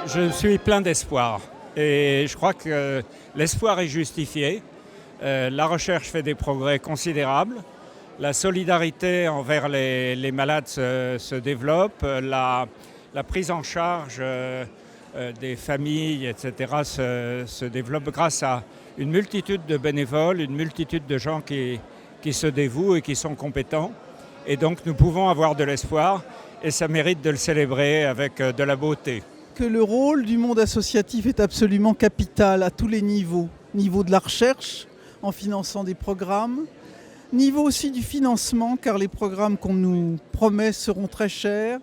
Je suis plein d'espoir et je crois que l'espoir est justifié. La recherche fait des progrès considérables. La solidarité envers les malades se développe. La prise en charge des familles, etc. se développe grâce à une multitude de bénévoles, une multitude de gens qui se dévouent et qui sont compétents. Et donc nous pouvons avoir de l'espoir et ça mérite de le célébrer avec de la beauté. Que le rôle du monde associatif est absolument capital à tous les niveaux. Niveau de la recherche, en finançant des programmes. Niveau aussi du financement, car les programmes qu'on nous promet seront très chers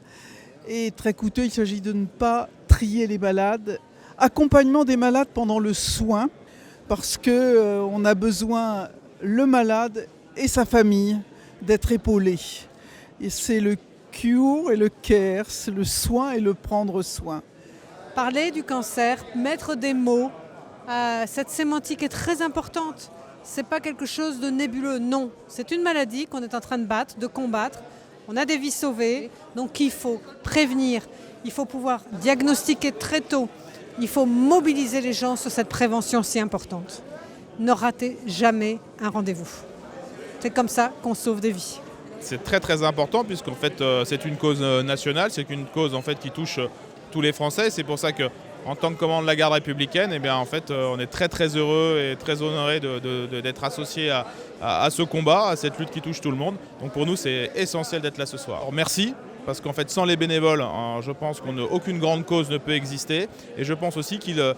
et très coûteux. Il s'agit de ne pas trier les malades. Accompagnement des malades pendant le soin, parce qu'on a besoin, le malade et sa famille, d'être épaulés. Et c'est le cure et le care, c'est le soin et le prendre soin. Parler du cancer, mettre des mots, cette sémantique est très importante. Ce n'est pas quelque chose de nébuleux, non. C'est une maladie qu'on est en train de combattre. On a des vies sauvées, donc il faut prévenir. Il faut pouvoir diagnostiquer très tôt. Il faut mobiliser les gens sur cette prévention si importante. Ne ratez jamais un rendez-vous. C'est comme ça qu'on sauve des vies. C'est très très important puisqu'en fait c'est une cause nationale, c'est une cause en fait qui touche tous les Français. C'est pour ça que en tant que commandant de la garde républicaine, eh bien, en fait, on est très très heureux et très honoré d'être associé à ce combat, à cette lutte qui touche tout le monde. Donc pour nous, c'est essentiel d'être là ce soir. Alors, merci, parce qu'en fait, sans les bénévoles, je pense qu'aucune grande cause ne peut exister. Et je pense aussi que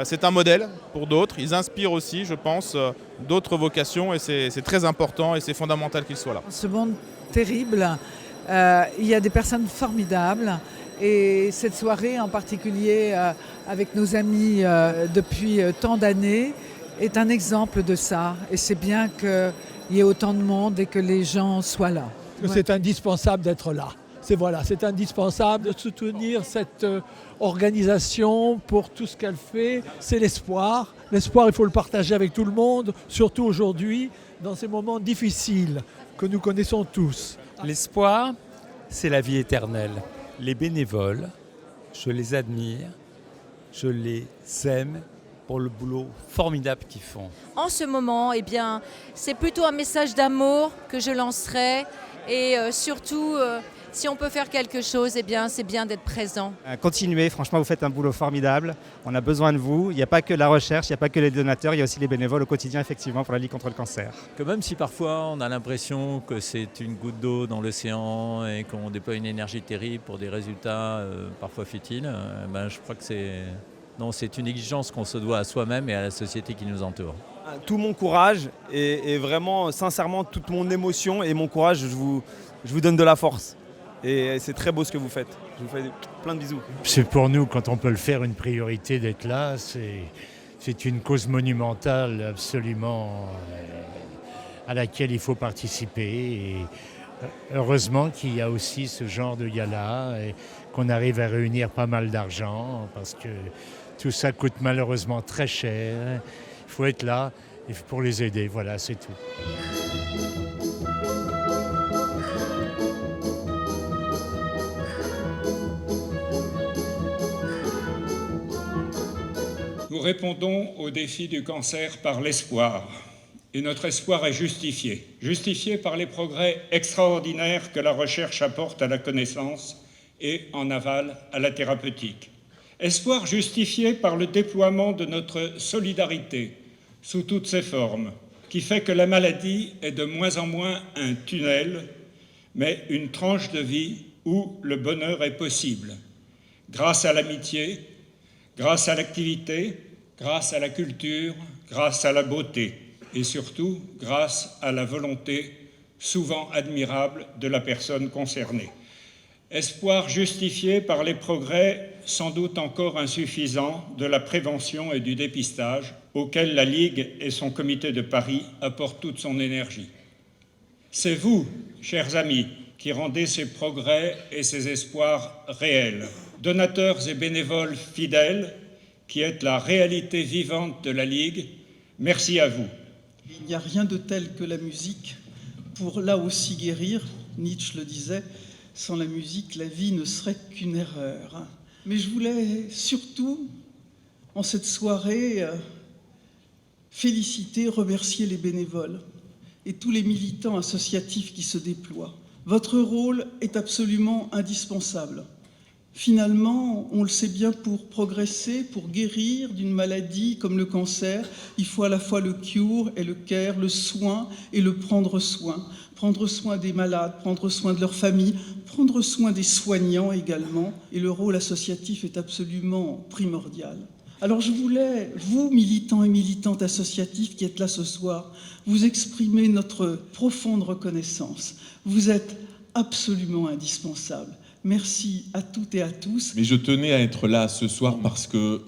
c'est un modèle pour d'autres. Ils inspirent aussi, je pense, d'autres vocations et c'est très important et c'est fondamental qu'ils soient là. Ce monde terrible, il y a des personnes formidables. Et cette soirée en particulier avec nos amis depuis tant d'années est un exemple de ça. Et c'est bien qu'il y ait autant de monde et que les gens soient là. C'est indispensable d'être là. C'est indispensable de soutenir cette organisation pour tout ce qu'elle fait. C'est l'espoir. L'espoir, il faut le partager avec tout le monde, surtout aujourd'hui, dans ces moments difficiles que nous connaissons tous. L'espoir, c'est la vie éternelle. Les bénévoles, je les admire, je les aime pour le boulot formidable qu'ils font. En ce moment, eh bien, c'est plutôt un message d'amour que je lancerai et surtout, si on peut faire quelque chose, eh bien, c'est bien d'être présent. Continuez, franchement, vous faites un boulot formidable. On a besoin de vous. Il n'y a pas que la recherche, il n'y a pas que les donateurs, il y a aussi les bénévoles au quotidien, effectivement, pour la lutte contre le cancer. Que même si parfois on a l'impression que c'est une goutte d'eau dans l'océan et qu'on déploie une énergie terrible pour des résultats parfois futiles, je crois que c'est une exigence qu'on se doit à soi-même et à la société qui nous entoure. Tout mon courage et vraiment, sincèrement, toute mon émotion et mon courage, je vous donne de la force. Et c'est très beau ce que vous faites. Je vous fais plein de bisous. C'est pour nous, quand on peut le faire, une priorité d'être là. C'est une cause monumentale absolument à laquelle il faut participer. Et heureusement qu'il y a aussi ce genre de gala et qu'on arrive à réunir pas mal d'argent parce que tout ça coûte malheureusement très cher. Il faut être là pour les aider. Voilà, c'est tout. Nous répondons au défi du cancer par l'espoir. Et notre espoir est justifié. Justifié par les progrès extraordinaires que la recherche apporte à la connaissance et, en aval, à la thérapeutique. Espoir justifié par le déploiement de notre solidarité sous toutes ses formes, qui fait que la maladie est de moins en moins un tunnel, mais une tranche de vie où le bonheur est possible, grâce à l'amitié, grâce à l'activité, grâce à la culture, grâce à la beauté et surtout grâce à la volonté souvent admirable de la personne concernée. Espoir justifié par les progrès sans doute encore insuffisants de la prévention et du dépistage auxquels la Ligue et son comité de Paris apportent toute son énergie. C'est vous, chers amis, qui rendez ces progrès et ces espoirs réels. Donateurs et bénévoles fidèles, qui êtes la réalité vivante de la Ligue, merci à vous. Il n'y a rien de tel que la musique pour là aussi guérir. Nietzsche le disait, sans la musique, la vie ne serait qu'une erreur. Mais je voulais surtout, en cette soirée, féliciter, remercier les bénévoles et tous les militants associatifs qui se déploient. Votre rôle est absolument indispensable. Finalement, on le sait bien, pour progresser, pour guérir d'une maladie comme le cancer, il faut à la fois le cure et le care, le soin et le prendre soin. Prendre soin des malades, prendre soin de leur famille, prendre soin des soignants également. Et le rôle associatif est absolument primordial. Alors je voulais, vous, militants et militantes associatifs qui êtes là ce soir, vous exprimer notre profonde reconnaissance. Vous êtes absolument indispensables. Merci à toutes et à tous. Mais je tenais à être là ce soir parce que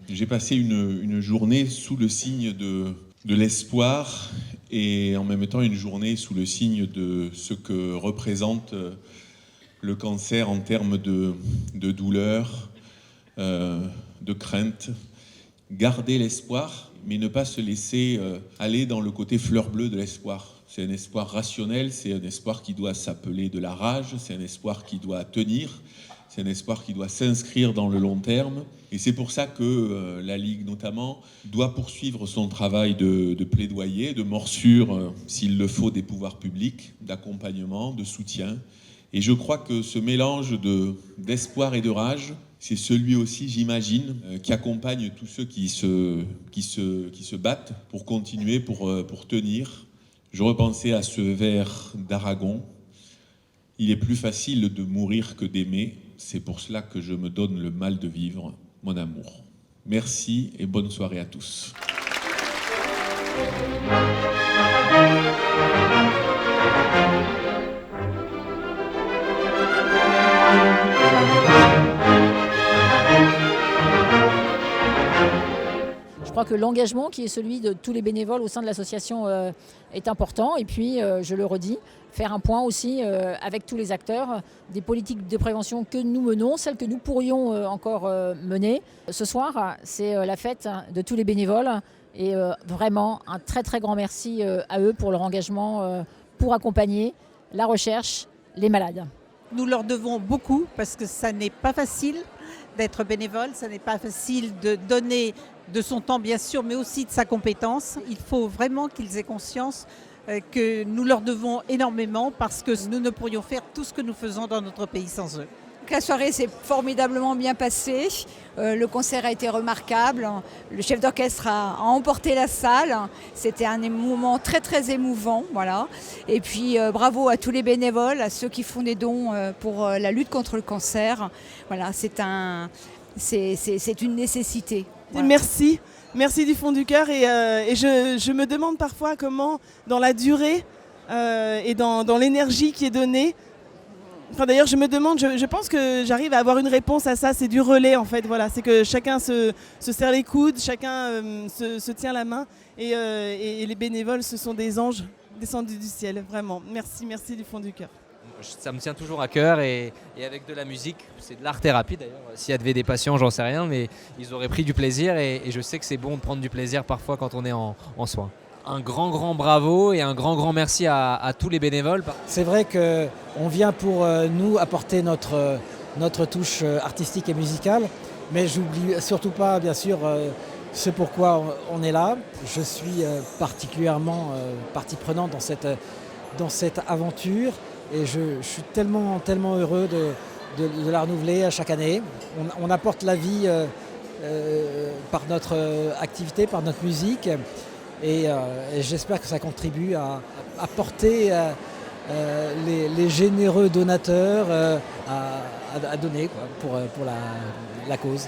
j'ai passé une journée sous le signe de l'espoir et en même temps une journée sous le signe de ce que représente le cancer en termes de douleur, de crainte. Garder l'espoir, mais ne pas se laisser aller dans le côté fleur bleue de l'espoir. C'est un espoir rationnel, c'est un espoir qui doit s'appeler de la rage, c'est un espoir qui doit tenir, c'est un espoir qui doit s'inscrire dans le long terme. Et c'est pour ça que la Ligue, notamment, doit poursuivre son travail de plaidoyer, de morsure, s'il le faut, des pouvoirs publics, d'accompagnement, de soutien. Et je crois que ce mélange d'espoir et de rage, c'est celui aussi, j'imagine, qui accompagne tous ceux qui se battent pour continuer, pour tenir. Je repensais à ce vers d'Aragon. Il est plus facile de mourir que d'aimer. C'est pour cela que je me donne le mal de vivre, mon amour. Merci et bonne soirée à tous. Je crois que l'engagement qui est celui de tous les bénévoles au sein de l'association est important. Et puis, je le redis, faire un point aussi avec tous les acteurs des politiques de prévention que nous menons, celles que nous pourrions encore mener. Ce soir, c'est la fête de tous les bénévoles et vraiment un très très grand merci à eux pour leur engagement pour accompagner la recherche, les malades. Nous leur devons beaucoup parce que ça n'est pas facile d'être bénévole, ça n'est pas facile de donner de son temps bien sûr, mais aussi de sa compétence. Il faut vraiment qu'ils aient conscience que nous leur devons énormément parce que nous ne pourrions faire tout ce que nous faisons dans notre pays sans eux. La soirée s'est formidablement bien passée, le concert a été remarquable, le chef d'orchestre a emporté la salle, c'était un moment très très émouvant. Voilà. Et puis bravo à tous les bénévoles, à ceux qui font des dons pour la lutte contre le cancer. Voilà, c'est une nécessité. Voilà. Merci du fond du cœur et je me demande parfois comment dans la durée et dans l'énergie qui est donnée. Enfin, d'ailleurs, je me demande, je pense que j'arrive à avoir une réponse à ça, c'est du relais en fait, voilà, c'est que chacun se serre les coudes, chacun se tient la main et les bénévoles, ce sont des anges descendus du ciel, vraiment. Merci du fond du cœur. Ça me tient toujours à cœur et avec de la musique, c'est de l'art-thérapie d'ailleurs. S'il y avait des patients, j'en sais rien, mais ils auraient pris du plaisir et je sais que c'est bon de prendre du plaisir parfois quand on est en soins. Un grand bravo et un grand merci à tous les bénévoles. C'est vrai qu'on vient pour nous apporter notre touche artistique et musicale, mais j'oublie surtout pas bien sûr ce pourquoi on est là. Je suis particulièrement partie prenante dans cette aventure et je suis tellement heureux de la renouveler à chaque année. On apporte la vie par notre activité, par notre musique. Et j'espère que ça contribue à porter les généreux donateurs à donner quoi, pour la cause.